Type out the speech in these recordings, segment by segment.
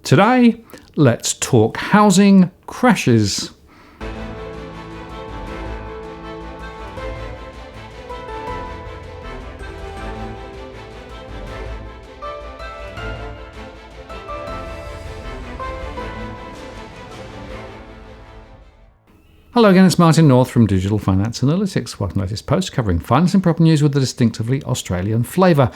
Today, let's talk housing crashes. Hello again, it's Martin North from Digital Finance Analytics, welcome to the latest post covering finance and property news with a distinctively Australian flavour.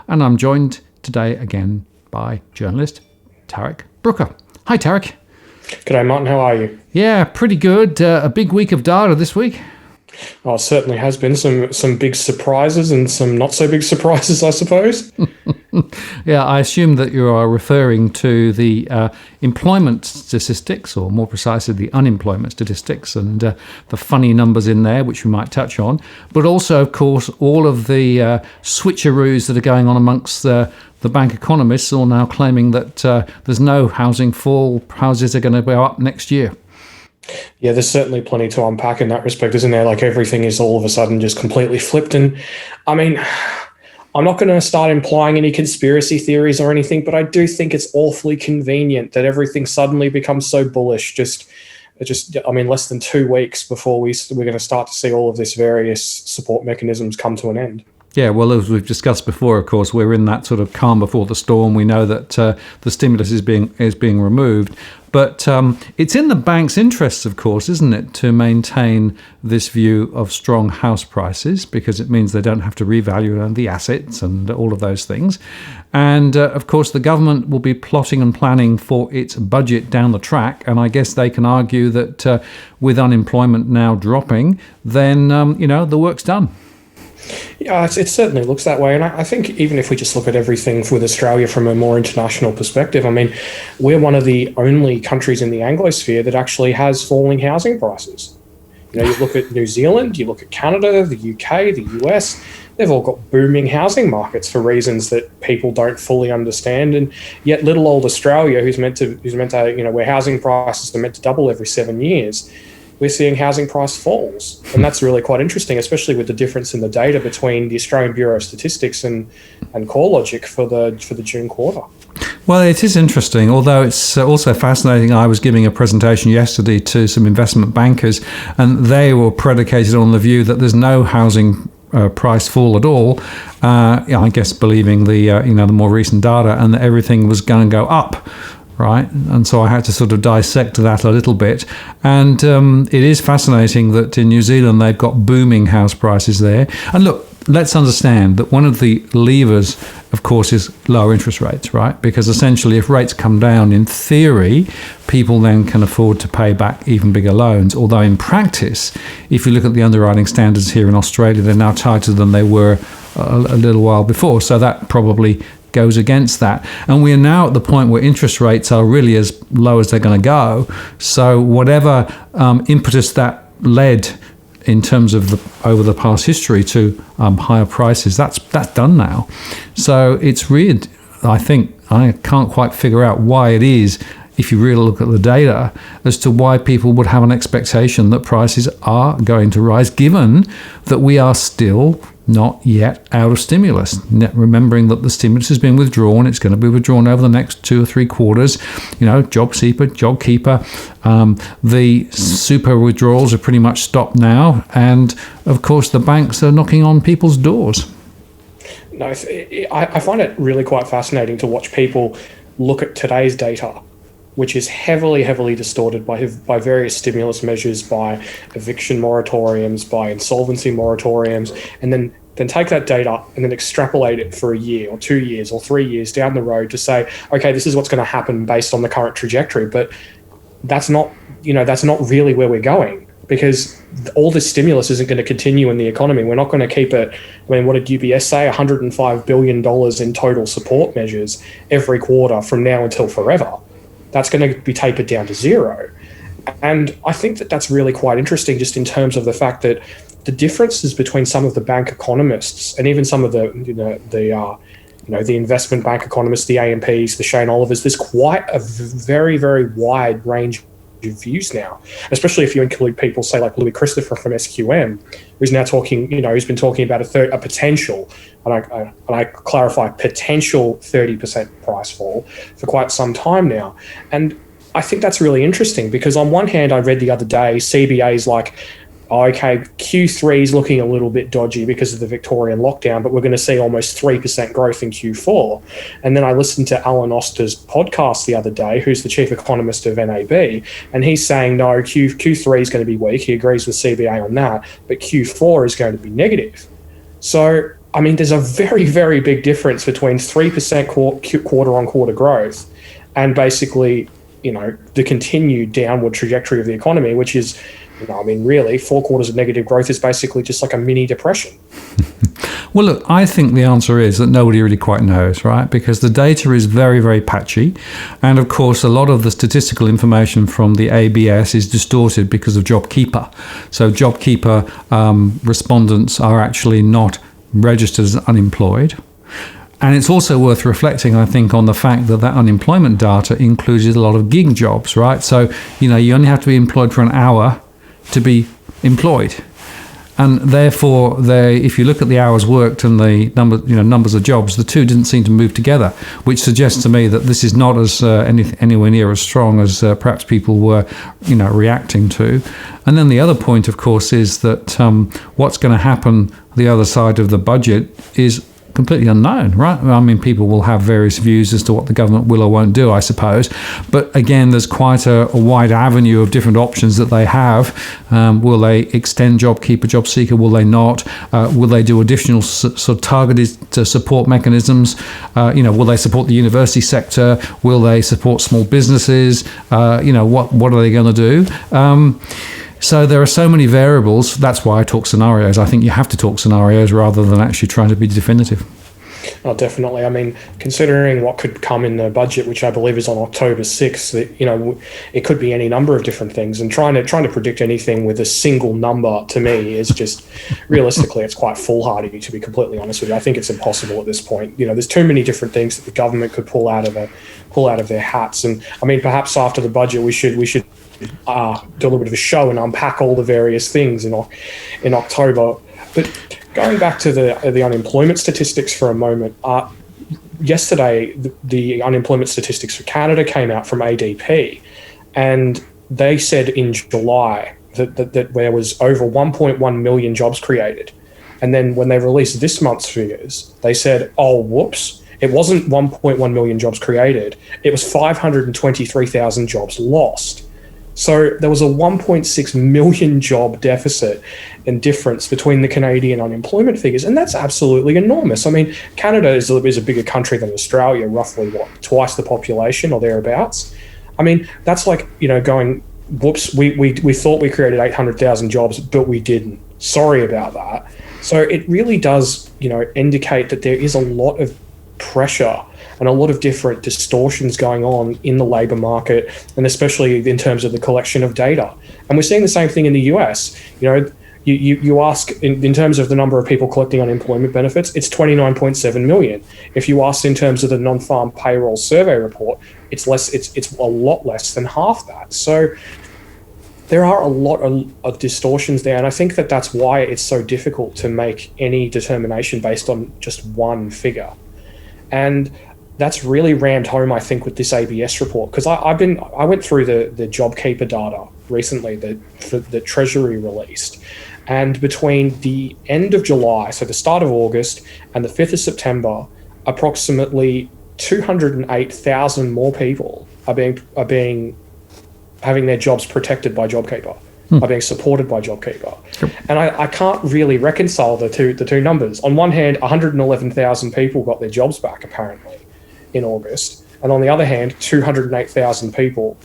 And I'm joined today again by journalist Tarric Brooker. Hi Tarric. G'day Martin, how are you? Yeah, pretty good. A big week of data this week. Oh, it certainly has been some big surprises and some not so big surprises, I suppose. Yeah, I assume that you are referring to the employment statistics, or more precisely the unemployment statistics, and the funny numbers in there, which we might touch on. But also, of course, all of the switcheroos that are going on amongst the bank economists, all now claiming that there's no housing fall, houses are going to go up next year. Yeah, there's certainly plenty to unpack in that respect, isn't there? Like everything is all of a sudden just completely flipped. And I mean, I'm not going to start implying any conspiracy theories or anything, but I do think it's awfully convenient that everything suddenly becomes so bullish. Less than 2 weeks before we're going to start to see all of this various support mechanisms come to an end. Yeah, well, as we've discussed before, of course, we're in that sort of calm before the storm. We know that the stimulus is being removed. But it's in the bank's interests, of course, isn't it, to maintain this view of strong house prices, because it means they don't have to revalue the assets and all of those things. And, of course, the government will be plotting and planning for its budget down the track. And I guess they can argue that with unemployment now dropping, then, the work's done. Yeah, it certainly looks that way. And I think even if we just look at everything with Australia from a more international perspective, I mean, we're one of the only countries in the Anglosphere that actually has falling housing prices. You look at New Zealand, you look at Canada, the UK, the US, they've all got booming housing markets for reasons that people don't fully understand. And yet little old Australia, who's meant to, where housing prices are meant to double every 7 years, we're seeing housing price falls. And that's really quite interesting, especially with the difference in the data between the Australian Bureau of Statistics and CoreLogic for the June quarter. Well, it is interesting, although it's also fascinating. I was giving a presentation yesterday to some investment bankers, and they were predicated on the view that there's no housing price fall at all. I guess believing the more recent data, and that everything was going to go up. Right, and so I had to sort of dissect that a little bit. And it is fascinating that in New Zealand they've got booming house prices there. And look, let's understand that one of the levers, of course, is lower interest rates, right? Because essentially if rates come down, in theory, people then can afford to pay back even bigger loans. Although in practice, if you look at the underwriting standards here in Australia, they're now tighter than they were a little while before. So that probably goes against that. And we are now at the point where interest rates are really as low as they're going to go. So whatever impetus that led in terms of over the past history to higher prices, that's done now. So it's weird. I think I can't quite figure out why it is, if you really look at the data, as to why people would have an expectation that prices are going to rise, given that we are still not yet out of stimulus. Remembering that the stimulus has been withdrawn, it's going to be withdrawn over the next 2 or 3 quarters. JobKeeper, the super withdrawals are pretty much stopped now, and of course the banks are knocking on people's doors. No, I find it really quite fascinating to watch people look at today's data, which is heavily, heavily distorted by various stimulus measures, by eviction moratoriums, by insolvency moratoriums, and then take that data and then extrapolate it for a year or 2 years or 3 years down the road to say, okay, this is what's going to happen based on the current trajectory. But that's not really where we're going, because all this stimulus isn't going to continue in the economy. We're not going to keep it. I mean, what did UBS say? $105 billion in total support measures every quarter from now until forever. That's going to be tapered down to zero. And I think that that's really quite interesting, just in terms of the fact that the differences between some of the bank economists and even some of the investment bank economists, the AMPs, the Shane Olivers, there's quite a very, very wide range of views now, especially if you include people, say, like Louis Christopher from SQM, who's now talking, who's been talking about a potential, and I clarify, potential 30% price fall for quite some time now. And I think that's really interesting because on one hand, I read the other day, CBA's like, okay, Q3 is looking a little bit dodgy because of the Victorian lockdown, but we're going to see almost 3% growth in Q4. And then I listened to Alan Oster's podcast the other day, who's the chief economist of NAB, and he's saying, no, Q3 is going to be weak. He agrees with CBA on that, but Q4 is going to be negative. So, I mean, there's a very, very big difference between 3% quarter-on-quarter growth and basically, the continued downward trajectory of the economy, which is, really 4 quarters of negative growth is basically just like a mini depression. Well, look, I think the answer is that nobody really quite knows, right? Because the data is very, very patchy. And of course, a lot of the statistical information from the ABS is distorted because of JobKeeper. So JobKeeper respondents are actually not registered as unemployed. And it's also worth reflecting, I think, on the fact that unemployment data included a lot of gig jobs, right? So, you only have to be employed for an hour to be employed. And therefore, if you look at the hours worked and the numbers of jobs, the two didn't seem to move together, which suggests to me that this is not as anywhere near as strong as perhaps people were, reacting to. And then the other point, of course, is that what's going to happen the other side of the budget is completely unknown, right? I mean, people will have various views as to what the government will or won't do, I suppose. But again, there's quite a wide avenue of different options that they have. Will they extend JobKeeper, JobSeeker? Will they not? Will they do additional sort of targeted support mechanisms? Will they support the university sector? Will they support small businesses? What are they going to do? So there are so many variables. That's why I talk scenarios. I think you have to talk scenarios rather than actually trying to be definitive. Oh, definitely. I mean, considering what could come in the budget, which I believe is on October 6th, it could be any number of different things. And trying to predict anything with a single number, to me, is just, realistically, it's quite foolhardy, to be completely honest with you. I think it's impossible at this point. There's too many different things that the government could pull out of their hats. And I mean, perhaps after the budget, we should do a little bit of a show and unpack all the various things in October. But going back to the unemployment statistics for a moment, yesterday the unemployment statistics for Canada came out from ADP, and they said in July that there was over 1.1 million jobs created. And then when they released this month's figures, they said, oh, whoops, it wasn't 1.1 million jobs created, it was 523,000 jobs lost. So there was a 1.6 million job deficit and difference between the Canadian unemployment figures, and that's absolutely enormous. I mean, Canada is a bigger country than Australia, roughly, twice the population or thereabouts. I mean, that's like, going, whoops, we thought we created 800,000 jobs, but we didn't. Sorry about that. So it really does, indicate that there is a lot of pressure and a lot of different distortions going on in the labour market, and especially in terms of the collection of data. And we're seeing the same thing in the US. You ask in terms of the number of people collecting unemployment benefits, it's 29.7 million. If you ask in terms of the non-farm payroll survey report, it's a lot less than half that. So there are a lot of distortions there, and I think that's why it's so difficult to make any determination based on just one figure. And that's really rammed home, I think, with this ABS report, because I went through the JobKeeper data recently that Treasury released, and between the end of July, so the start of August, and the 5th of September, approximately 208,000 more people are having their jobs protected by JobKeeper, are being supported by JobKeeper. Yep. And I can't really reconcile the two numbers. On one hand, 111,000 people got their jobs back, apparently, in August. And on the other hand, 208,000 people,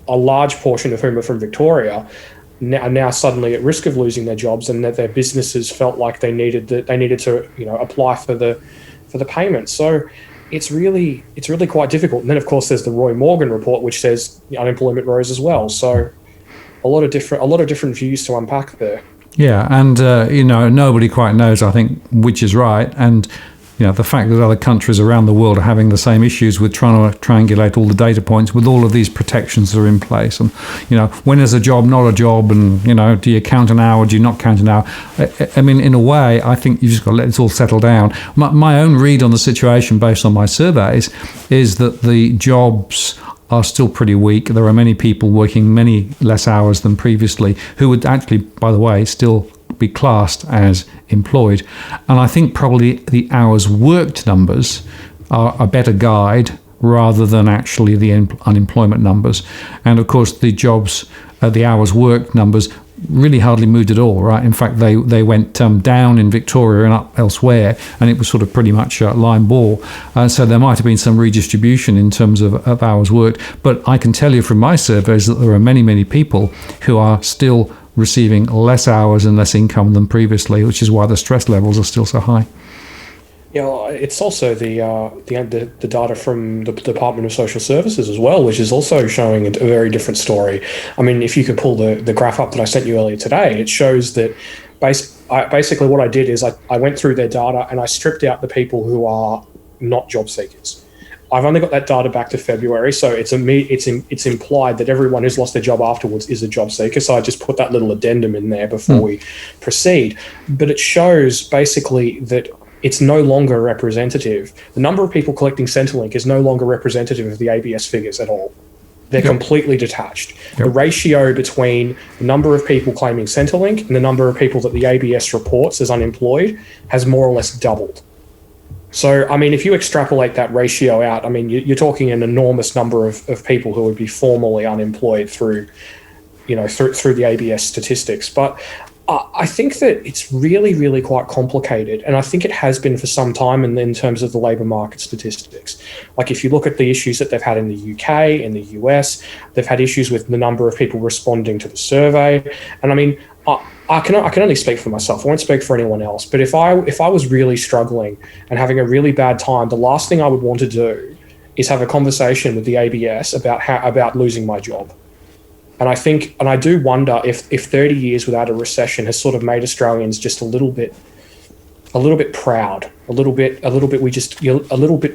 a large portion of whom are from Victoria, are now suddenly at risk of losing their jobs, and that their businesses felt like they needed to apply for the payment. So it's really quite difficult. And then, of course, there's the Roy Morgan report, which says the unemployment rose as well. So a lot of different views to unpack there. Yeah, and nobody quite knows, I think, which is right. And the fact that other countries around the world are having the same issues with trying to triangulate all the data points with all of these protections that are in place. And, when is a job not a job? And, do you count an hour? Do you not count an hour? I mean, in a way, I think you've just got to let it all settle down. My own read on the situation based on my surveys is that the jobs are still pretty weak. There are many people working many less hours than previously who would actually, by the way, still be classed as employed. And I think probably the hours worked numbers are a better guide rather than actually the unemployment numbers. And of course, the jobs, the hours worked numbers really hardly moved at all, right? In fact, they went down in Victoria and up elsewhere, and it was sort of pretty much line ball. So there might have been some redistribution in terms of hours worked. But I can tell you from my surveys that there are many, many people who are still receiving less hours and less income than previously, which is why the stress levels are still so high. Yeah, it's also the data from the Department of Social Services as well, which is also showing a very different story. I mean, if you could pull the graph up that I sent you earlier today, it shows that basically what I did is I went through their data and I stripped out the people who are not job seekers. I've only got that data back to February, so it's implied that everyone who's lost their job afterwards is a job seeker. So I just put that little addendum in there before we proceed. But it shows basically that it's no longer representative. The number of people collecting Centrelink is no longer representative of the ABS figures at all. They're completely detached. Yep. The ratio between the number of people claiming Centrelink and the number of people that the ABS reports as unemployed has more or less doubled. So, I mean, if you extrapolate that ratio out, I mean, you're talking an enormous number of people who would be formally unemployed through the ABS statistics. But I think that it's really, really quite complicated. And I think it has been for some time in terms of the labour market statistics. Like if you look at the issues that they've had in the UK, in the US, they've had issues with the number of people responding to the survey. And I mean, I can only speak for myself. I won't speak for anyone else. But if I was really struggling and having a really bad time, the last thing I would want to do is have a conversation with the ABS about losing my job. And I do wonder if 30 years without a recession has sort of made Australians just a little bit proud, a little bit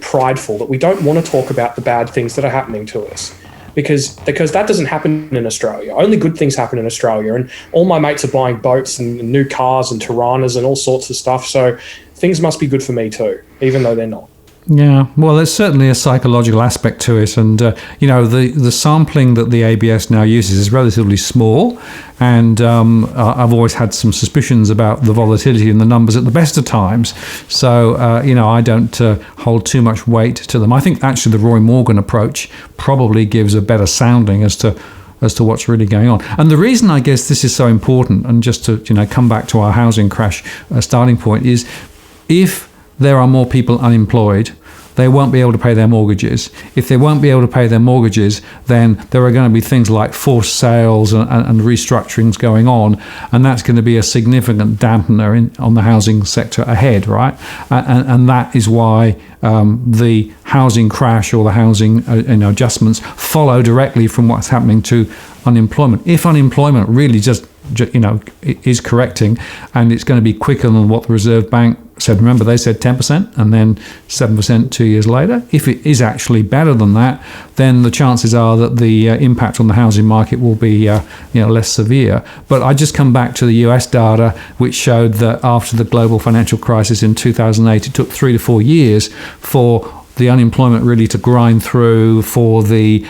prideful that we don't want to talk about the bad things that are happening to us. Because that doesn't happen in Australia. Only good things happen in Australia. And all my mates are buying boats and new cars and Tiranas and all sorts of stuff. So things must be good for me too, even though they're not. Yeah, well, there's certainly a psychological aspect to it. And, the sampling that the ABS now uses is relatively small. And I've always had some suspicions about the volatility in the numbers at the best of times. So, I don't hold too much weight to them. I think actually the Roy Morgan approach probably gives a better sounding as to what's really going on. And the reason I guess this is so important, and just to come back to our housing crash starting point, is if there are more people unemployed, they won't be able to pay their mortgages. If they won't be able to pay their mortgages, then there are going to be things like forced sales and restructurings going on, and that's going to be a significant dampener on the housing sector ahead, right? And that is why the housing crash or the housing adjustments follow directly from what's happening to unemployment. If unemployment really just is correcting, and it's going to be quicker than what the Reserve Bank said. Remember, they said 10% and then 7% 2 years later. If it is actually better than that, then the chances are that the impact on the housing market will be less severe. But I just come back to the US data, which showed that after the global financial crisis in 2008, it took 3 to 4 years for the unemployment really to grind through, for the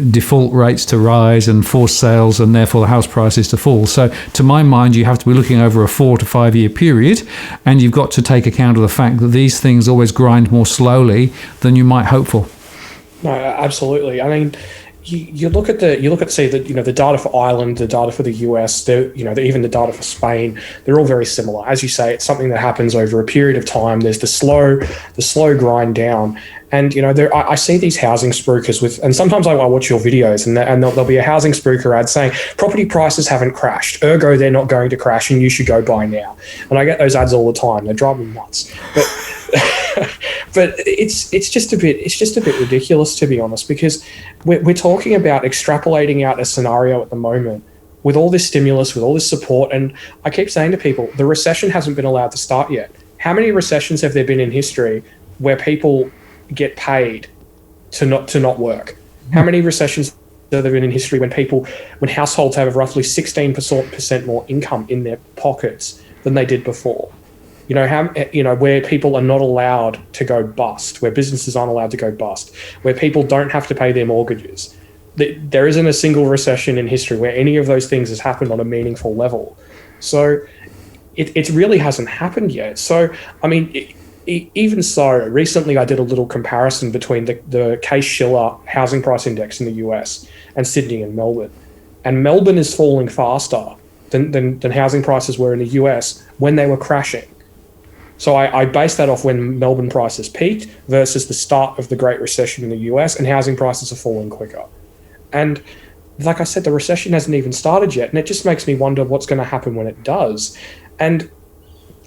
default rates to rise and forced sales and therefore the house prices to fall. So to my mind, you have to be looking over a 4 to 5 year period, and you've got to take account of the fact that these things always grind more slowly than you might hope for. No, absolutely. I mean, you look at the data for Ireland, the data for the US, even the data for Spain, they're all very similar. As you say, it's something that happens over a period of time. There's the slow grind down. And, I see these housing spruikers and sometimes I watch your videos and there'll be a housing spruiker ad saying property prices haven't crashed, ergo they're not going to crash and you should go buy now. And I get those ads all the time. They drive me nuts. But it's just a bit ridiculous, to be honest, because we're talking about extrapolating out a scenario at the moment with all this stimulus, with all this support. And I keep saying to people, the recession hasn't been allowed to start yet. how many recessions have there been in history where people get paid to not work? How many recessions have there been in history when households have roughly 16% more income in their pockets than they did before? Where people are not allowed to go bust, where businesses aren't allowed to go bust, where people don't have to pay their mortgages. There isn't a single recession in history where any of those things has happened on a meaningful level. So it really hasn't happened yet. So, I mean, even so, recently I did a little comparison between the Case-Shiller housing price index in the US and Sydney and Melbourne. And Melbourne is falling faster than housing prices were in the US when they were crashing. So I based that off when Melbourne prices peaked versus the start of the Great Recession in the US, and housing prices are falling quicker. And like I said, the recession hasn't even started yet, and it just makes me wonder what's going to happen when it does. And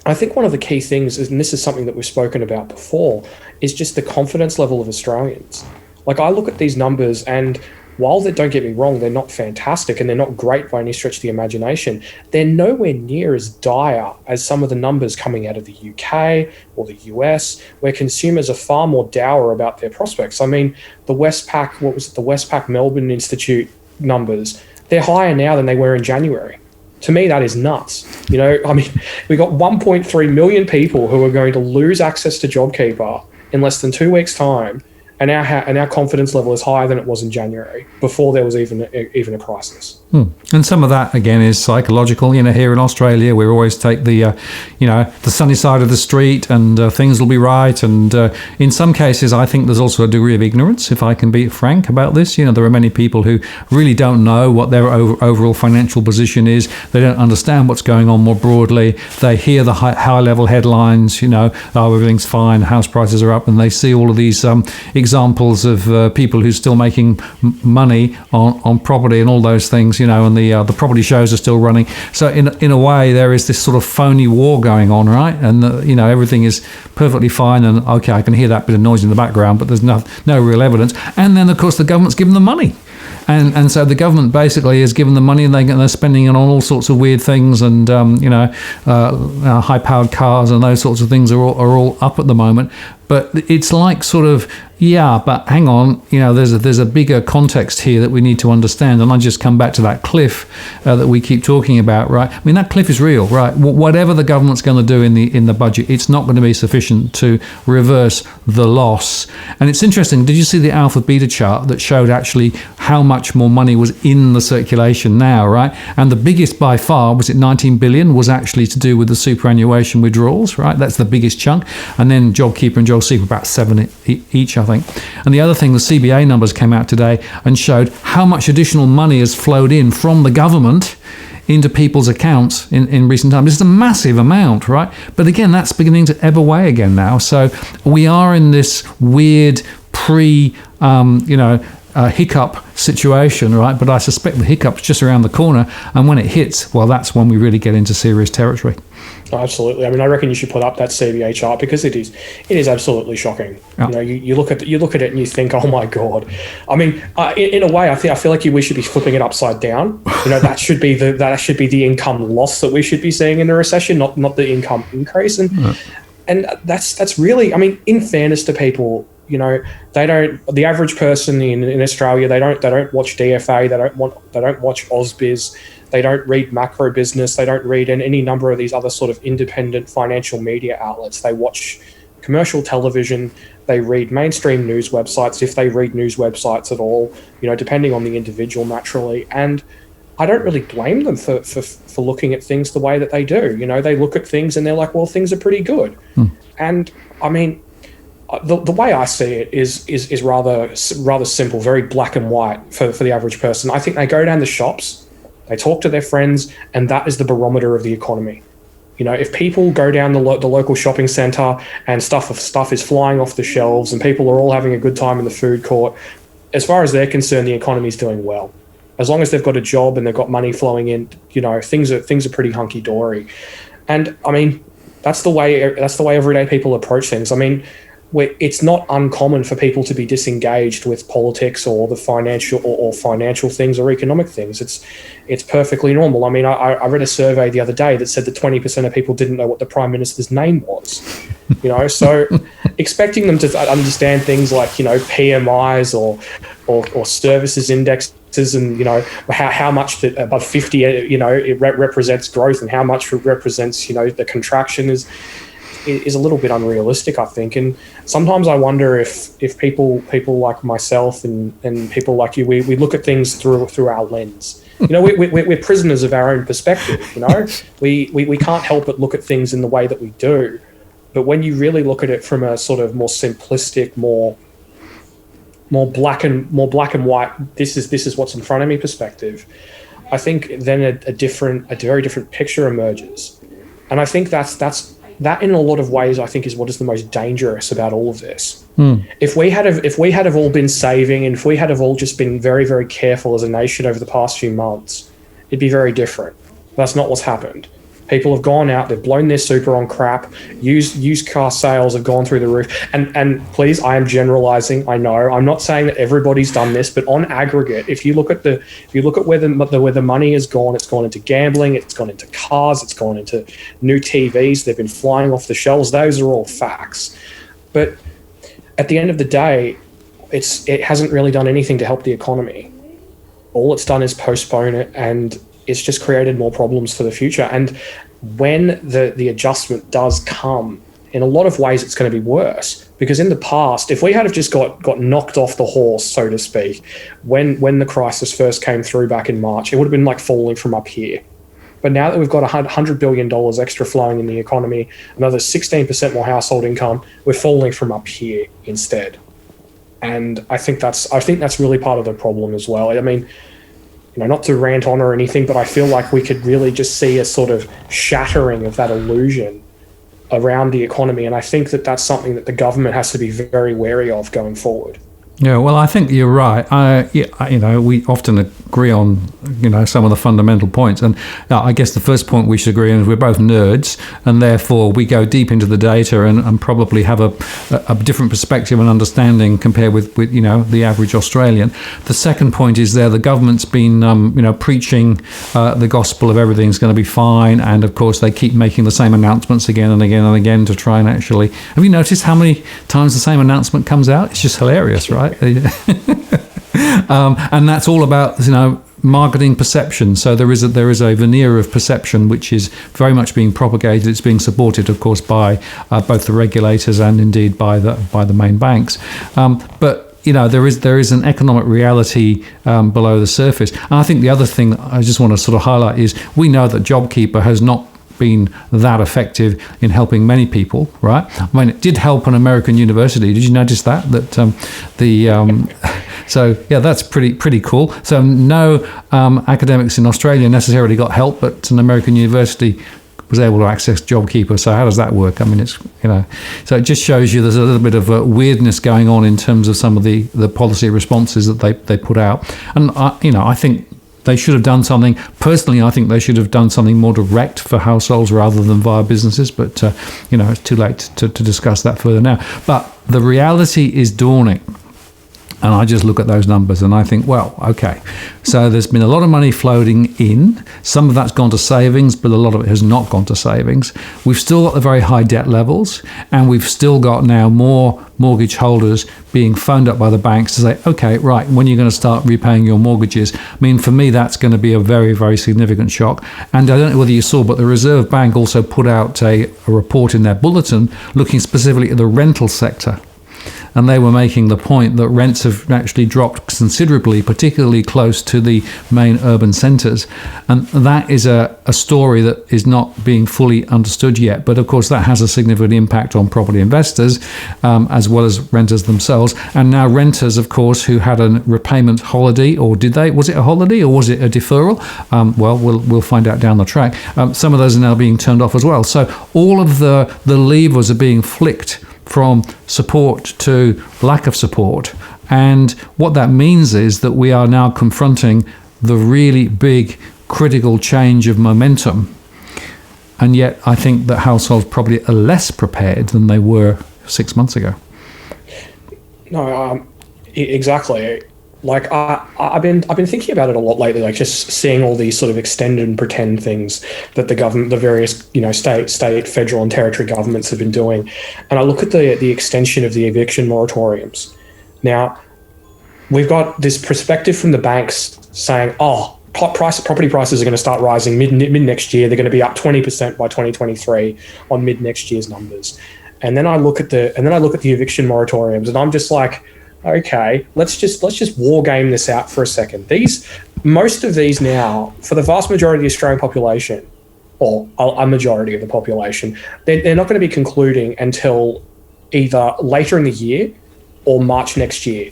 I think one of the key things, and this is something that we've spoken about before, is just the confidence level of Australians. Like, I look at these numbers, and while don't get me wrong, they're not fantastic and they're not great by any stretch of the imagination, they're nowhere near as dire as some of the numbers coming out of the UK or the US, where consumers are far more dour about their prospects. I mean, the Westpac Melbourne Institute numbers, they're higher now than they were in January. To me, that is nuts. I mean, we got 1.3 million people who are going to lose access to JobKeeper in less than 2 weeks' time, and our confidence level is higher than it was in January, before there was even a crisis. And some of that, again, is psychological. Here in Australia, we always take the sunny side of the street, and things will be right. And in some cases, I think there's also a degree of ignorance, if I can be frank about this. There are many people who really don't know what their overall financial position is. They don't understand what's going on more broadly. They hear the high-level headlines, everything's fine, house prices are up, and they see all of these examples of people who are still making money on property and all those things, and the property shows are still running. So in a way, there is this sort of phony war going on, right? And everything is perfectly fine, and okay, I can hear that bit of noise in the background, but there's no real evidence. And then, of course, the government's given them money. And so the government basically has given them money, and they're spending it on all sorts of weird things, and high-powered cars and those sorts of things are all up at the moment. But it's like sort of, yeah, but hang on, there's a bigger context here that we need to understand. And I just come back to that cliff that we keep talking about, right? I mean, that cliff is real, right? Whatever the government's going to do in the budget, it's not going to be sufficient to reverse the loss. And it's interesting. Did you see the alpha beta chart that showed actually how much more money was in the circulation now, right? And the biggest by far, was it 19 billion, was actually to do with the superannuation withdrawals, right? That's the biggest chunk. And then JobKeeper and JobSeeker about 7 each, I think. And the other thing, the CBA numbers came out today and showed how much additional money has flowed in from the government into people's accounts in recent times. This is a massive amount, right? But again, that's beginning to ebb away again now. So we are in this weird hiccup situation, right? But I suspect the hiccup's just around the corner, and when it hits, well, that's when we really get into serious territory. Oh, absolutely. I mean, I reckon you should put up that CBA chart, because it is absolutely shocking. Yeah. You look at it and you think, oh my god. I mean, in a way, I feel like we should be flipping it upside down. That should be the income loss that we should be seeing in a recession, not the income increase. And that's really, I mean, in fairness to people, the average person in Australia, they don't watch DFA, they don't watch AusBiz, they don't read macro business, they don't read any number of these other sort of independent financial media outlets. They watch commercial television, they read mainstream news websites, if they read news websites at all, depending on the individual naturally. And I don't really blame them for looking at things the way that they do. They look at things and they're like, well, things are pretty good. And I mean, the way I see it is rather simple, very black and white for the average person. I think they go down the shops, they talk to their friends, and that is the barometer of the economy. If people go down the local shopping centre and stuff is flying off the shelves and people are all having a good time in the food court, as far as they're concerned, the economy is doing well. As long as they've got a job and they've got money flowing in, things are pretty hunky dory. And I mean, that's the way everyday people approach things. I mean, it's not uncommon for people to be disengaged with politics or the financial or financial things or economic things. It's perfectly normal. I mean, I read a survey the other day that said that 20% of people didn't know what the Prime Minister's name was. So expecting them to understand things like, PMIs or services indexes and, how much that above 50, it represents growth and how much it represents, the contraction is a little bit unrealistic, I think. And sometimes I wonder if people like myself and people like you, we look at things through our lens. We're prisoners of our own perspective. We can't help but look at things in the way that we do. But when you really look at it from a sort of more simplistic, more black and white, this is what's in front of me perspective, I think then a very different picture emerges. And I think that in a lot of ways, I think, is what is the most dangerous about all of this. If we had have all been saving, and if we had have all just been very, very careful as a nation over the past few months, it'd be very different. That's not what's happened. People have gone out, they've blown their super on crap, used car sales have gone through the roof. And please, I am generalizing, I know. I'm not saying that everybody's done this, but on aggregate, if you look at where the money has gone, it's gone into gambling, it's gone into cars, it's gone into new TVs, they've been flying off the shelves. Those are all facts. But at the end of the day, it hasn't really done anything to help the economy. All it's done is postpone it, and it's just created more problems for the future. And when the adjustment does come, in a lot of ways, it's going to be worse. Because in the past, if we had have just got knocked off the horse, so to speak, when the crisis first came through back in March, it would have been like falling from up here. But now that we've got $100 billion extra flowing in the economy, another 16% more household income, we're falling from up here instead. And I think that's really part of the problem as well. I mean, not to rant on or anything, but I feel like we could really just see a sort of shattering of that illusion around the economy. And I think that's something that the government has to be very wary of going forward. Yeah, well, I think you're right. We often agree on, some of the fundamental points. And I guess the first point we should agree on is we're both nerds, and therefore we go deep into the data and probably have a different perspective and understanding compared with the average Australian. The second point is the government's been, preaching the gospel of everything's going to be fine. And of course, they keep making the same announcements again and again and again to try and actually... Have you noticed how many times the same announcement comes out? It's just hilarious, right? And that's all about marketing perception. So there is a veneer of perception which is very much being propagated. It's being supported, of course, by both the regulators and indeed by the main banks. But there is an economic reality below the surface. And I think the other thing I just want to sort of highlight is we know that JobKeeper has not been that effective in helping many people, right? I mean, it did help an American university. Did you notice that? So yeah, that's pretty cool. So no academics in Australia necessarily got help, but an American university was able to access JobKeeper. So how does that work? I mean, it's so it just shows you there's a little bit of weirdness going on in terms of some of the policy responses that they put out, and I think they should have done something. Personally, I think they should have done something more direct for households rather than via businesses. But, it's too late to discuss that further now. But the reality is dawning. And I just look at those numbers and I think, well, okay. So there's been a lot of money floating in. Some of that's gone to savings, but a lot of it has not gone to savings. We've still got the very high debt levels, and we've still got now more mortgage holders being phoned up by the banks to say, okay, right, when are you going to start repaying your mortgages? I mean, for me, that's going to be a very, very significant shock. And I don't know whether you saw, but the Reserve Bank also put out a report in their bulletin looking specifically at the rental sector. And they were making the point that rents have actually dropped considerably, particularly close to the main urban centres. And that is a story that is not being fully understood yet. But of course, that has a significant impact on property investors, as well as renters themselves. And now renters, of course, who had a repayment holiday, or did they? Was it a holiday or was it a deferral? Well, we'll find out down the track. Some of those are now being turned off as well. So all of the levers are being flicked from support to lack of support. And what that means is that we are now confronting the really big critical change of momentum. And yet I think that households probably are less prepared than they were 6 months ago. No, exactly. Like I've been thinking about it a lot lately. Like just seeing all these sort of extend and pretend things that the government, the various state, federal, and territory governments have been doing, and I look at the extension of the eviction moratoriums. Now we've got this perspective from the banks saying, "Oh, property prices are going to start rising mid next year. They're going to be up 20% by 2023 on mid next year's numbers." And then I look at the eviction moratoriums, and I'm just like, okay, let's just war game this out for a second. Most of these now, for the vast majority of the Australian population, or a majority of the population, they're not going to be concluding until either later in the year or March next year.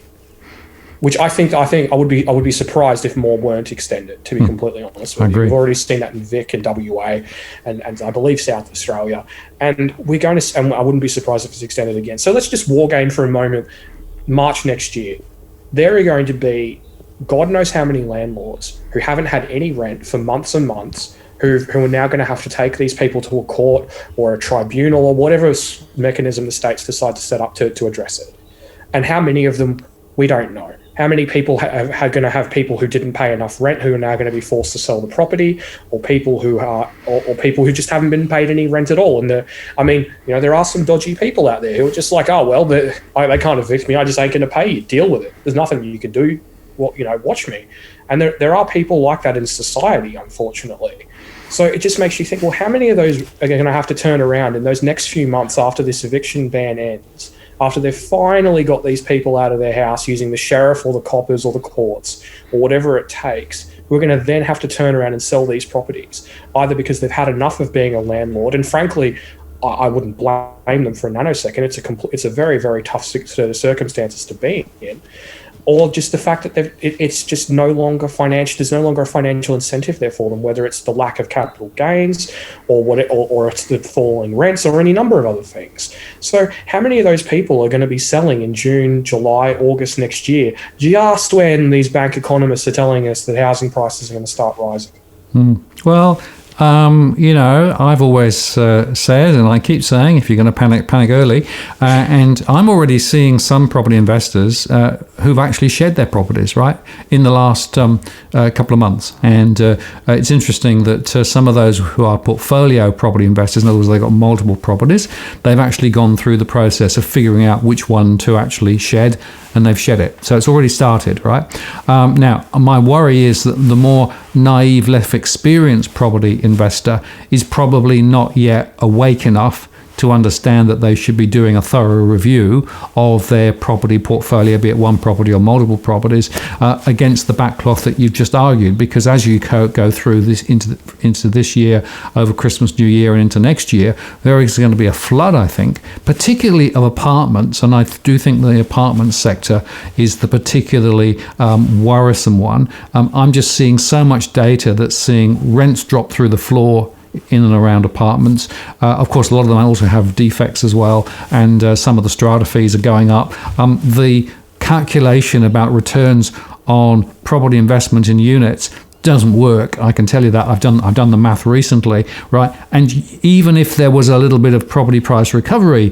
Which I think I would be surprised if more weren't extended, to be completely honest with you. We've already seen that in Vic and WA and I believe South Australia. And I wouldn't be surprised if it's extended again. So let's just war game for a moment. March next year, there are going to be God knows how many landlords who haven't had any rent for months and months, who are now going to have to take these people to a court or a tribunal or whatever mechanism the states decide to set up to address it. And how many of them, we don't know. How many people are going to have people who didn't pay enough rent who are now going to be forced to sell the property, or people who people who just haven't been paid any rent at all? And there are some dodgy people out there who are just like, oh well, they can't evict me. I just ain't going to pay you. Deal with it. There's nothing you can do. Watch me. And there are people like that in society, unfortunately. So it just makes you think, well, how many of those are going to have to turn around in those next few months after this eviction ban ends? After they've finally got these people out of their house using the sheriff or the coppers or the courts or whatever it takes, who are going to then have to turn around and sell these properties, either because they've had enough of being a landlord, and frankly, I wouldn't blame them for a nanosecond. It's a very, very tough set of circumstances to be in, or just the fact that it's just no longer financial. There's no longer a financial incentive there for them, whether it's the lack of capital gains, or it's the falling rents, or any number of other things. So, how many of those people are going to be selling in June, July, August next year, just when these bank economists are telling us that housing prices are going to start rising? Well, I've always said, and I keep saying, if you're going to panic early. And I'm already seeing some property investors who've actually shed their properties, right, in the last couple of months. And it's interesting that some of those who are portfolio property investors, in other words, they've got multiple properties, they've actually gone through the process of figuring out which one to actually shed, and they've shed it. So it's already started, right? Now, my worry is that the more naive, less experienced property investor is probably not yet awake enough to understand that they should be doing a thorough review of their property portfolio, be it one property or multiple properties, against the backcloth that you've just argued. Because as you go through this into this year, over Christmas, New Year, and into next year, there is going to be a flood, I think, particularly of apartments. And I do think the apartment sector is the particularly worrisome one. I'm just seeing so much data that's seeing rents drop through the floor in and around apartments. Of course, a lot of them also have defects as well, and some of the strata fees are going up. The calculation about returns on property investment in units doesn't work. I can tell you that. I've done the math recently, right? And even if there was a little bit of property price recovery,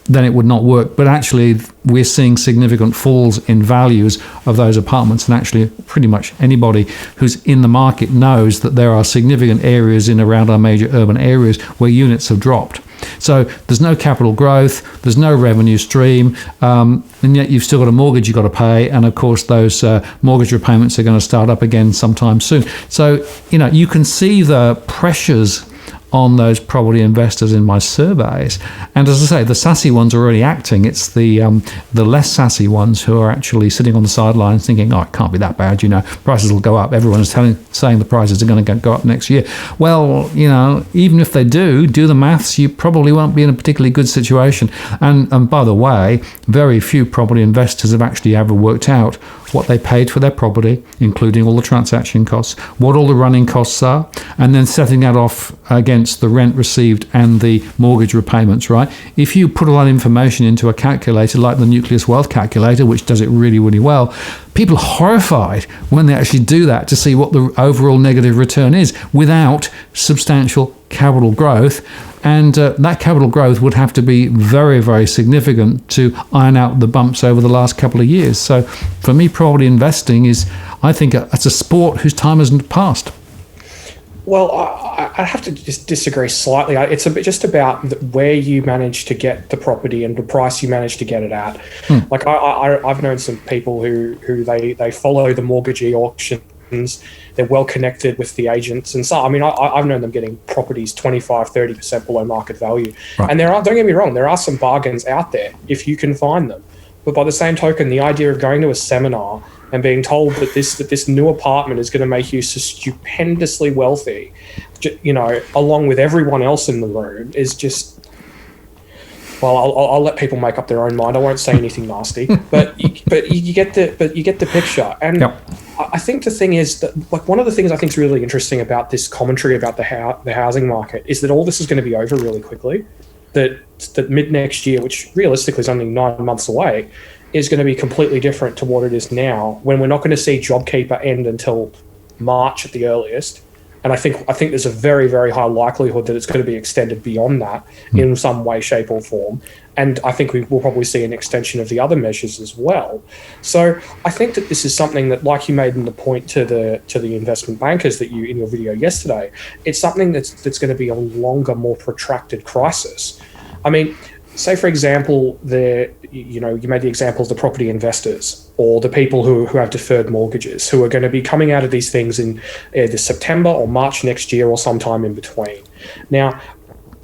then it would not work. But actually, we're seeing significant falls in values of those apartments. And actually, pretty much anybody who's in the market knows that there are significant areas in around our major urban areas where units have dropped. So there's no capital growth, there's no revenue stream, and yet you've still got a mortgage you've got to pay. And of course, those mortgage repayments are going to start up again sometime soon. So, you can see the pressures on those property investors in my surveys. And as I say, the sassy ones are already acting. It's the less sassy ones who are actually sitting on the sidelines thinking, oh, it can't be that bad, prices will go up. Everyone is saying the prices are going to go up next year. Well, even if they do the maths, you probably won't be in a particularly good situation. And by the way, very few property investors have actually ever worked out what they paid for their property, including all the transaction costs, what all the running costs are, and then setting that off against the rent received and the mortgage repayments, right? If you put all that information into a calculator like the Nucleus Wealth Calculator, which does it really, really well, people are horrified when they actually do that to see what the overall negative return is without substantial capital growth. And that capital growth would have to be very, very significant to iron out the bumps over the last couple of years. So for me, property investing I think it's a sport whose time hasn't passed. Well, I have to just disagree slightly. It's just about where you manage to get the property and the price you manage to get it at. Like I've known some people who they follow the mortgagee auctions. They're well connected with the agents, and so I've known them getting properties 25-30% below market value. Right. And don't get me wrong, there are some bargains out there if you can find them. But by the same token, the idea of going to a seminar and being told that this new apartment is going to make you stupendously wealthy, along with everyone else in the room, is just, well, I'll let people make up their own mind. I won't say anything nasty, but you get the picture. And yep. I think the thing is that, like, one of the things I think is really interesting about this commentary about the housing market is that all this is going to be over really quickly. That mid next year, which realistically is only 9 months away, is going to be completely different to what it is now, when we're not going to see JobKeeper end until March at the earliest. And I think there's a very, very high likelihood that it's going to be extended beyond that in some way, shape or form. And I think we will probably see an extension of the other measures as well. So I think that this is something that, like you made in the point to the investment bankers that you in your video yesterday, it's something that's going to be a longer, more protracted crisis. I mean, say, for example, you made the example of the property investors or the people who have deferred mortgages, who are going to be coming out of these things in either September or March next year or sometime in between. Now,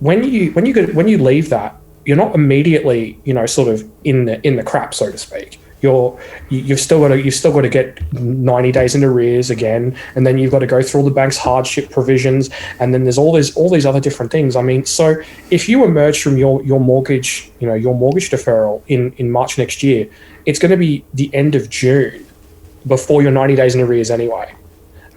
when you leave that, you're not immediately, sort of in the crap, so to speak. You've still got to get 90 days in arrears again, and then you've got to go through all the bank's hardship provisions, and then there's all these other different things. I mean, so if you emerge from your mortgage, your mortgage deferral in March next year, it's going to be the end of June before your 90 days in arrears anyway.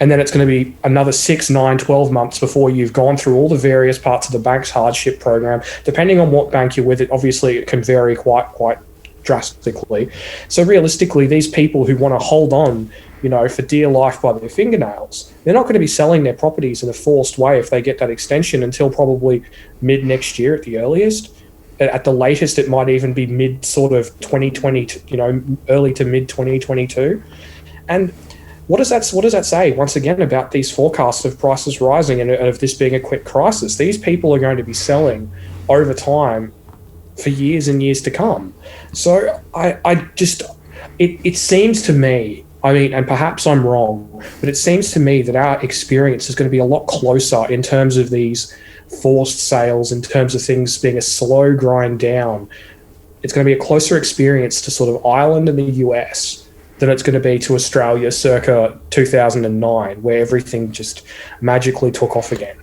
And then it's going to be another 6, 9, 12 months before you've gone through all the various parts of the bank's hardship program. Depending on what bank you're with, obviously it can vary quite drastically. So realistically, these people who want to hold on, for dear life by their fingernails, they're not going to be selling their properties in a forced way if they get that extension until probably mid next year at the earliest. At the latest, it might even be mid sort of 2020, early to mid 2022. And what does that say once again about these forecasts of prices rising and of this being a quick crisis? These people are going to be selling over time for years and years to come. So it seems to me, and perhaps I'm wrong, but it seems to me that our experience is going to be a lot closer in terms of these forced sales, in terms of things being a slow grind down. It's going to be a closer experience to sort of Ireland and the US than it's going to be to Australia circa 2009, where everything just magically took off again.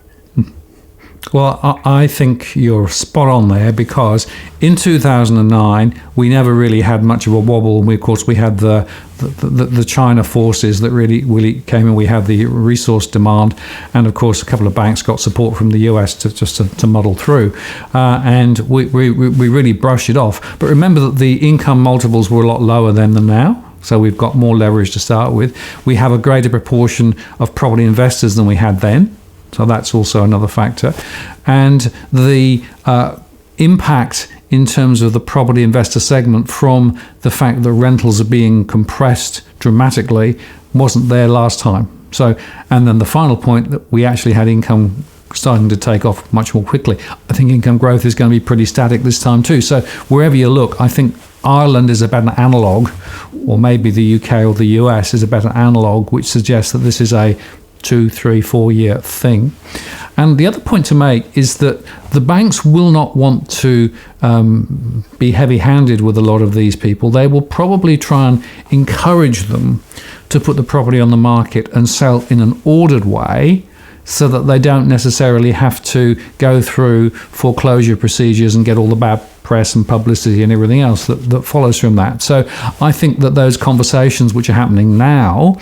Well, I think you're spot on there, because in 2009 we never really had much of a wobble. Of course, we had the China forces that really came in. We had the resource demand, and of course a couple of banks got support from the US to muddle through, and we really brushed it off. But remember that the income multiples were a lot lower then than now. So we've got more leverage to start with. We have a greater proportion of property investors than we had then. So that's also another factor. And the impact in terms of the property investor segment from the fact that rentals are being compressed dramatically wasn't there last time. So, and then the final point, that we actually had income starting to take off much more quickly. I think income growth is going to be pretty static this time too. So wherever you look, I think Ireland is a better analogue, or maybe the UK or the US is a better analogue, which suggests that this is a 2, 3, 4 year thing. And the other point to make is that the banks will not want to be heavy-handed with a lot of these people. They will probably try and encourage them to put the property on the market and sell in an ordered way, so that they don't necessarily have to go through foreclosure procedures and get all the bad press and publicity and everything else that follows from that. So I think that those conversations which are happening now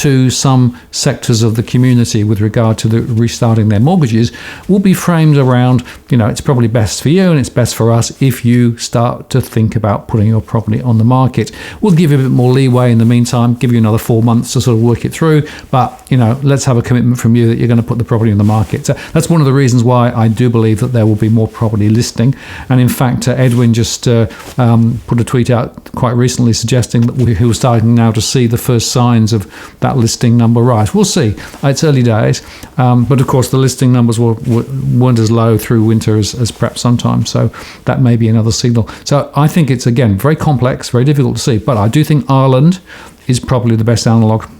to some sectors of the community with regard to the restarting their mortgages will be framed around, it's probably best for you and it's best for us if you start to think about putting your property on the market. We'll give you a bit more leeway in the meantime, give you another 4 months to sort of work it through, but let's have a commitment from you that you're going to put the property on the market. So that's one of the reasons why I do believe that there will be more property listing. And in fact, Edwin just put a tweet out quite recently suggesting that he was starting now to see the first signs of that listing number rise. We'll see. It's early days, but of course the listing numbers weren't as low through winter as perhaps sometimes, so that may be another signal. So I think it's, again, very complex, very difficult to see, but I do think Ireland is probably the best analogue.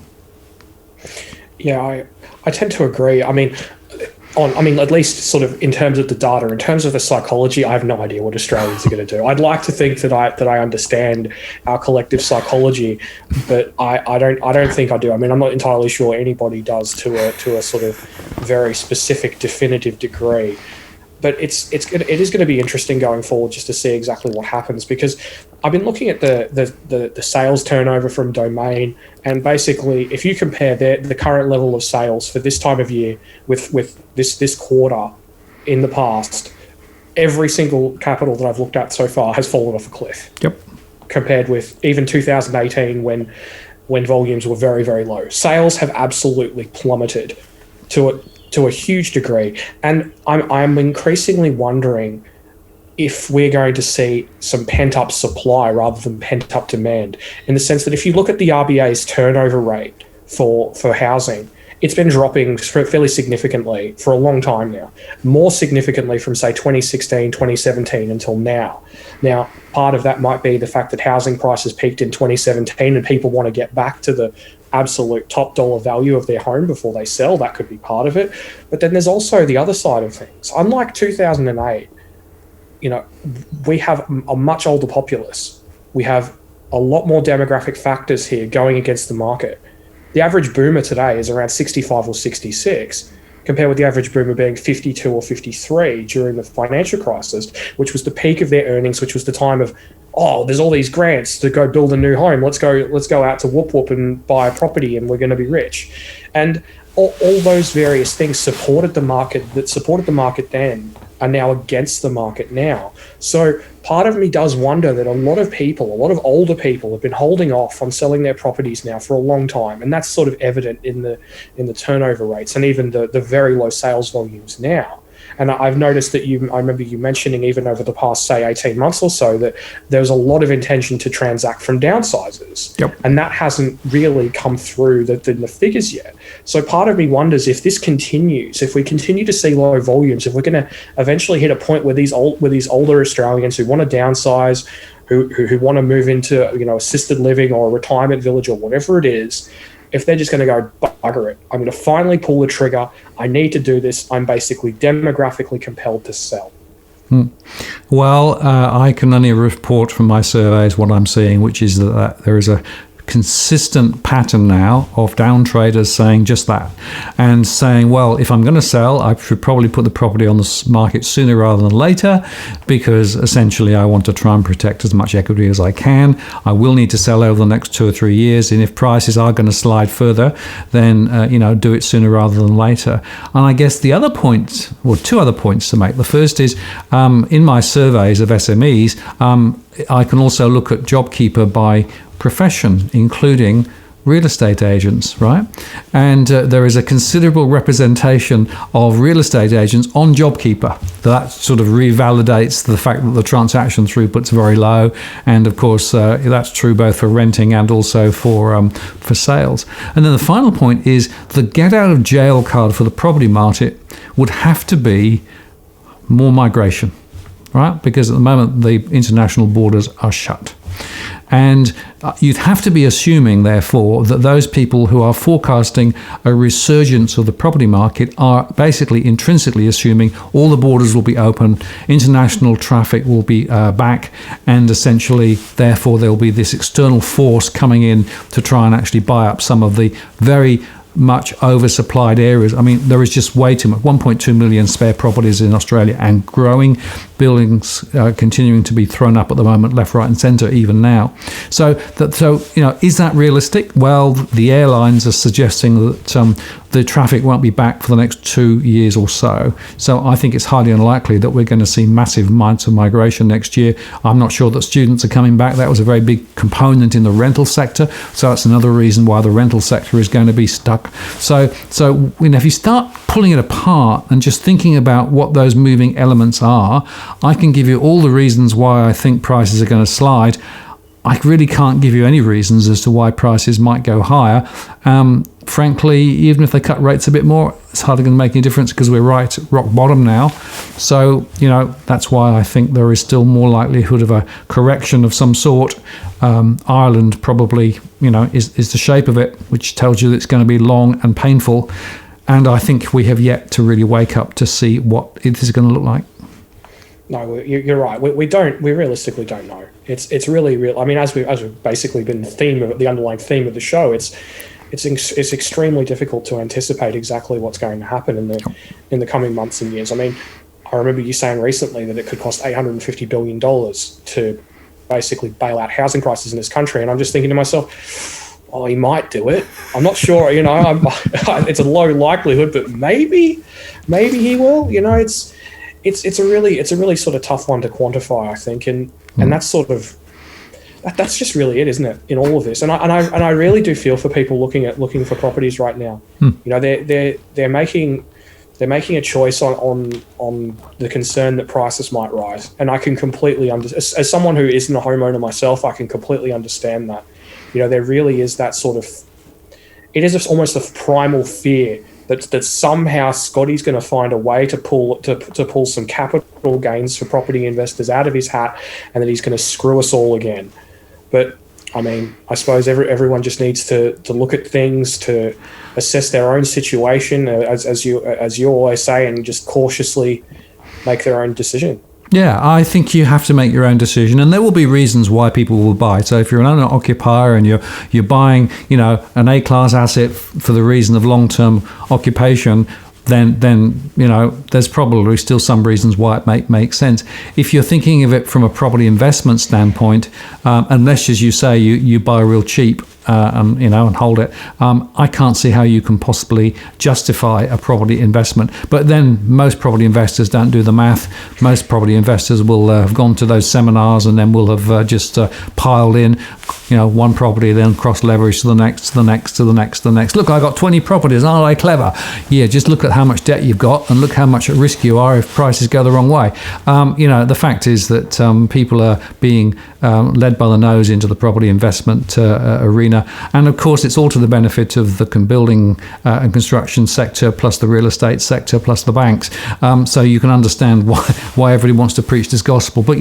Yeah, I tend to agree. I mean, at least sort of in terms of the data, in terms of the psychology, I have no idea what Australians are going to do. I'd like to think that I understand our collective psychology, but I don't think I do. I mean, I'm not entirely sure anybody does to a sort of very specific, definitive degree. But it is going to be interesting going forward just to see exactly what happens, because I've been looking at the sales turnover from Domain, and basically if you compare the current level of sales for this time of year with this quarter in the past, every single capital that I've looked at so far has fallen off a cliff. Yep. Compared with even 2018 when volumes were very, very low. Sales have absolutely plummeted to a huge degree, and I'm increasingly wondering if we're going to see some pent-up supply rather than pent-up demand, in the sense that if you look at the RBA's turnover rate for housing, it's been dropping fairly significantly for a long time now, more significantly from, say, 2016, 2017 until now. Now, part of that might be the fact that housing prices peaked in 2017 and people want to get back to the absolute top dollar value of their home before they sell. That could be part of it. But then there's also the other side of things. Unlike 2008, we have a much older populace. We have a lot more demographic factors here going against the market. The average boomer today is around 65 or 66, compared with the average boomer being 52 or 53 during the financial crisis, which was the peak of their earnings, which was the time of, there's all these grants to go build a new home. Let's go out to Whoop Whoop and buy a property and we're going to be rich. And all those various things supported the market then are now against the market now. So part of me does wonder that a lot of older people have been holding off on selling their properties now for a long time. And that's sort of evident in the turnover rates and even the very low sales volumes now. And I've noticed that I remember you mentioning even over the past, say, 18 months or so, that there was a lot of intention to transact from downsizers. Yep. And that hasn't really come through in the figures yet. So part of me wonders if this continues, if we continue to see low volumes, if we're going to eventually hit a point where these older Australians who want to downsize, who want to move into assisted living or a retirement village or whatever it is, if they're just going to go, bugger it, I'm going to finally pull the trigger, I need to do this, I'm basically demographically compelled to sell. Well, I can only report from my surveys what I'm seeing, which is that there is a consistent pattern now of down traders saying just that, and saying, well, if I'm going to sell, I should probably put the property on the market sooner rather than later, because essentially I want to try and protect as much equity as I can. I will need to sell over the next 2 or 3 years, and if prices are going to slide further, then do it sooner rather than later. And I guess the other point, or two other points to make. The first is in my surveys of SMEs, I can also look at JobKeeper by profession, including real estate agents, right? And there is a considerable representation of real estate agents on JobKeeper. That sort of revalidates the fact that the transaction throughput's very low, and of course that's true both for renting and also for sales. And then the final point is the get out of jail card for the property market would have to be more migration, right? Because at the moment the international borders are shut. And you'd have to be assuming, therefore, that those people who are forecasting a resurgence of the property market are basically intrinsically assuming all the borders will be open, international traffic will be back, and essentially, therefore, there will be this external force coming in to try and actually buy up some of the very much oversupplied areas. I mean, there is just way too much. 1.2 million spare properties in Australia and growing. Buildings continuing to be thrown up at the moment, left, right, and centre, even now. So is that realistic? Well, the airlines are suggesting that the traffic won't be back for the next 2 years or so. So I think it's highly unlikely that we're going to see massive amounts of migration next year. I'm not sure that students are coming back. That was a very big component in the rental sector. So that's another reason why the rental sector is going to be stuck. So if you start pulling it apart and just thinking about what those moving elements are, I can give you all the reasons why I think prices are going to slide. I really can't give you any reasons as to why prices might go higher. Frankly, even if they cut rates a bit more, it's hardly going to make any difference because we're right at rock bottom now. So, that's why I think there is still more likelihood of a correction of some sort. Ireland probably, is the shape of it, which tells you that it's going to be long and painful. And I think we have yet to really wake up to see what it is going to look like. No, you're right. We realistically don't know. It's really real. I mean, as we've basically been the underlying theme of the show, it's extremely difficult to anticipate exactly what's going to happen in the coming months and years. I mean, I remember you saying recently that it could cost $850 billion to basically bail out housing prices in this country, and I'm just thinking to myself, well, he might do it. I'm not sure. It's a low likelihood, but maybe he will. It's a really sort of tough one to quantify, I think, and that's sort of that's just really it, isn't it, in all of this? And I really do feel for people looking for properties right now. They're making a choice on the concern that prices might rise, and I can completely as someone who isn't a homeowner myself, I can completely understand that. There really is that sort of, it is almost a primal fear that somehow Scotty's going to find a way to pull some capital gains for property investors out of his hat, and that he's going to screw us all again. But I mean, I suppose everyone just needs to look at things, to assess their own situation, as you always say, and just cautiously make their own decision. Yeah, I think you have to make your own decision, and there will be reasons why people will buy. So if you're an owner-occupier and you're buying, an A-class asset for the reason of long-term occupation, then there's probably still some reasons why it makes sense. If you're thinking of it from a property investment standpoint, unless, as you say, you buy real cheap, and hold it, I can't see how you can possibly justify a property investment. But then most property investors don't do the math. Most property investors will have gone to those seminars and then will have just piled in, one property, then cross leverage to the next, to the next, to the next, to the next. Look, I got 20 properties. Aren't I clever? Yeah, just look at how much debt you've got and look how much at risk you are if prices go the wrong way. The fact is that people are being led by the nose into the property investment arena. And of course, it's all to the benefit of the building and construction sector, plus the real estate sector, plus the banks. So you can understand why everybody wants to preach this gospel. But,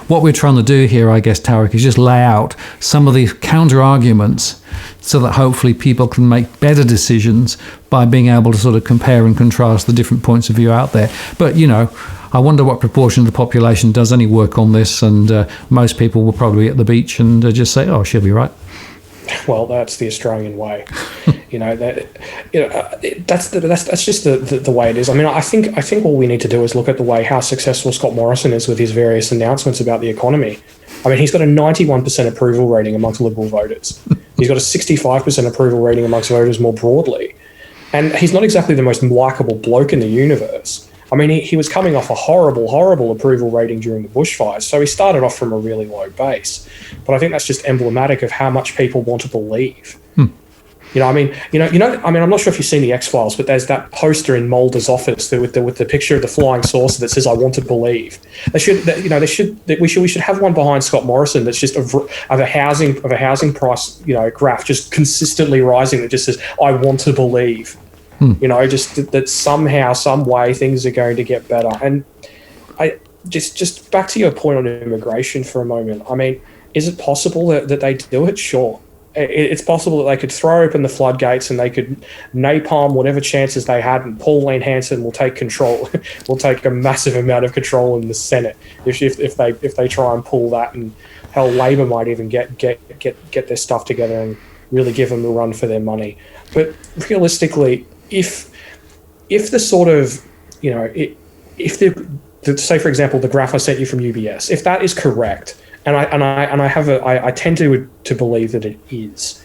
what we're trying to do here, I guess, Tarric, is just lay out some of the counter arguments so that hopefully people can make better decisions by being able to sort of compare and contrast the different points of view out there. But, I wonder what proportion of the population does any work on this, and most people will probably be at the beach and just say, oh, she'll be right. Well, that's the Australian way. That's just the way it is. I mean, I think all we need to do is look at the way how successful Scott Morrison is with his various announcements about the economy. I mean, he's got a 91% approval rating amongst Liberal voters. He's got a 65% approval rating amongst voters more broadly. And he's not exactly the most likable bloke in the universe. I mean, he was coming off a horrible, horrible approval rating during the bushfires. So he started off from a really low base. But I think that's just emblematic of how much people want to believe. I mean, I'm not sure if you've seen the X-Files, but there's that poster in Mulder's office with the picture of the flying saucer that says, "I want to believe." We should have one behind Scott Morrison that's just of a housing price, graph just consistently rising that just says, "I want to believe." Just that somehow, some way, things are going to get better. And I just back to your point on immigration for a moment. I mean, is it possible that they do it? Sure. It's possible that they could throw open the floodgates and they could napalm whatever chances they had, and Pauline Hanson will take control. will take a massive amount of control in the Senate if they try and pull that, and hell, Labor might even get their stuff together really give them a run for their money. But realistically, if the sort of, if the say for example the graph I sent you from UBS, if that is correct, and I tend to believe that it is,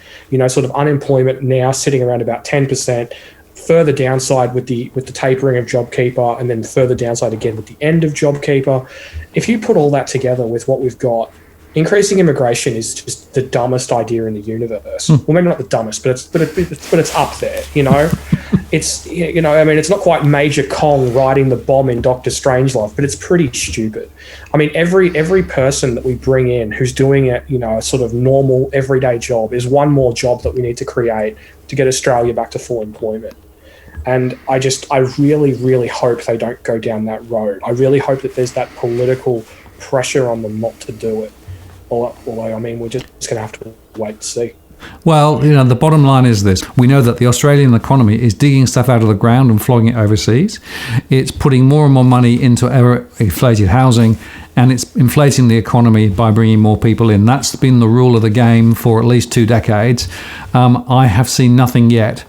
sort of unemployment now sitting around about 10%, further downside with the tapering of JobKeeper, and then further downside again with the end of JobKeeper. If you put all that together with what we've got, increasing immigration is just the dumbest idea in the universe. Well, maybe not the dumbest, but it's up there. It's it's not quite Major Kong riding the bomb in Doctor Strangelove, but it's pretty stupid. I mean, every person that we bring in who's doing it, a sort of normal everyday job is one more job that we need to create to get Australia back to full employment. And I really, really hope they don't go down that road. I really hope that there's that political pressure on them not to do it. Although, I mean, we're just going to have to wait to see. Well, the bottom line is this. We know that the Australian economy is digging stuff out of the ground and flogging it overseas. It's putting more and more money into ever-inflated housing, and it's inflating the economy by bringing more people in. That's been the rule of the game for at least 2 decades. I have seen nothing yet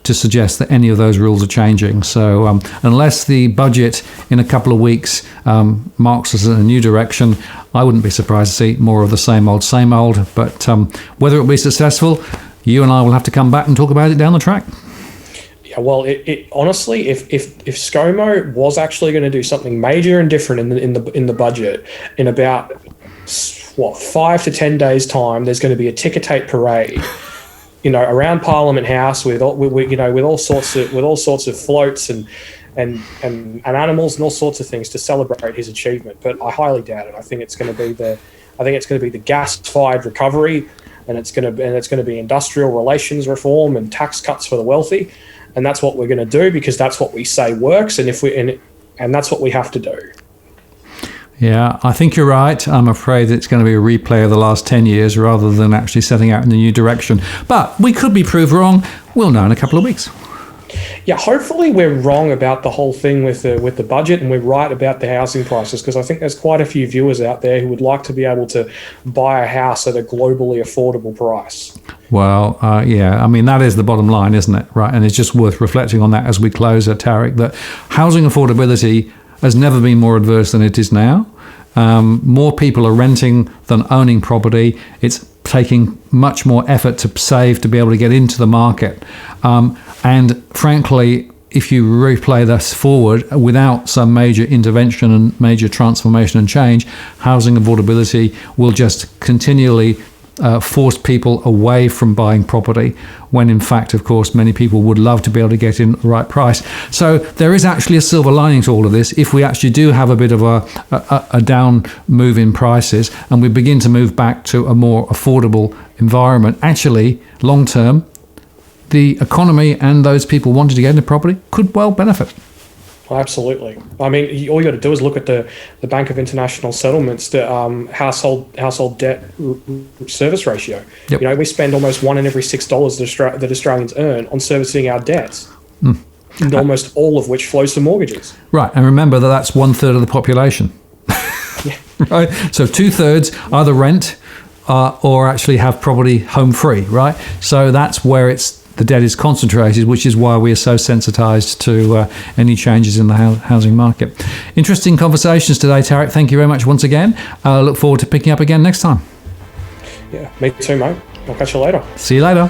to suggest that any of those rules are changing. So unless the budget in a couple of weeks marks us in a new direction, I wouldn't be surprised to see more of the same old. But whether it will be successful, you and I will have to come back and talk about it down the track. Yeah, well, it honestly, if ScoMo was actually going to do something major and different in the budget, in about 5 to 10 days time, there's going to be a ticker tape parade. Around Parliament House with all sorts of floats and animals and all sorts of things to celebrate his achievement. But I highly doubt it. I think it's going to be the gas-fired recovery, and it's going to be industrial relations reform and tax cuts for the wealthy, and that's what we're going to do because that's what we say works, and that's what we have to do. Yeah, I think you're right. I'm afraid it's going to be a replay of the last 10 years rather than actually setting out in a new direction. But we could be proved wrong. We'll know in a couple of weeks. Yeah, hopefully we're wrong about the whole thing with the budget, and we're right about the housing prices, because I think there's quite a few viewers out there who would like to be able to buy a house at a globally affordable price. Well, yeah, I mean, that is the bottom line, isn't it? Right, and it's just worth reflecting on that as we close at Tarric, that housing affordability has never been more adverse than it is now. More people are renting than owning property. It's taking much more effort to save to be able to get into the market. And frankly, if you replay this forward without some major intervention and major transformation and change, housing affordability will just continually force people away from buying property, when in fact, of course, many people would love to be able to get in at the right price. So there is actually a silver lining to all of this. If we actually do have a bit of a down move in prices and we begin to move back to a more affordable environment, actually, long term, the economy and those people wanting to get into property could well benefit. Absolutely. I mean, all you got to do is look at the Bank of International Settlements, the household debt service ratio. Yep. We spend almost $1 in every $6 that Australians earn on servicing our debts, almost all of which flows to mortgages. Right, and remember that that's 1/3 of the population. Yeah. Right, so 2/3 either rent or actually have property home free. Right, so that's where the debt is concentrated, which is why we are so sensitized to any changes in the housing market. Interesting conversations today, Tarric. Thank you very much once again. I look forward to picking up again next time. Yeah, me too, mate. I'll catch you later. See you later.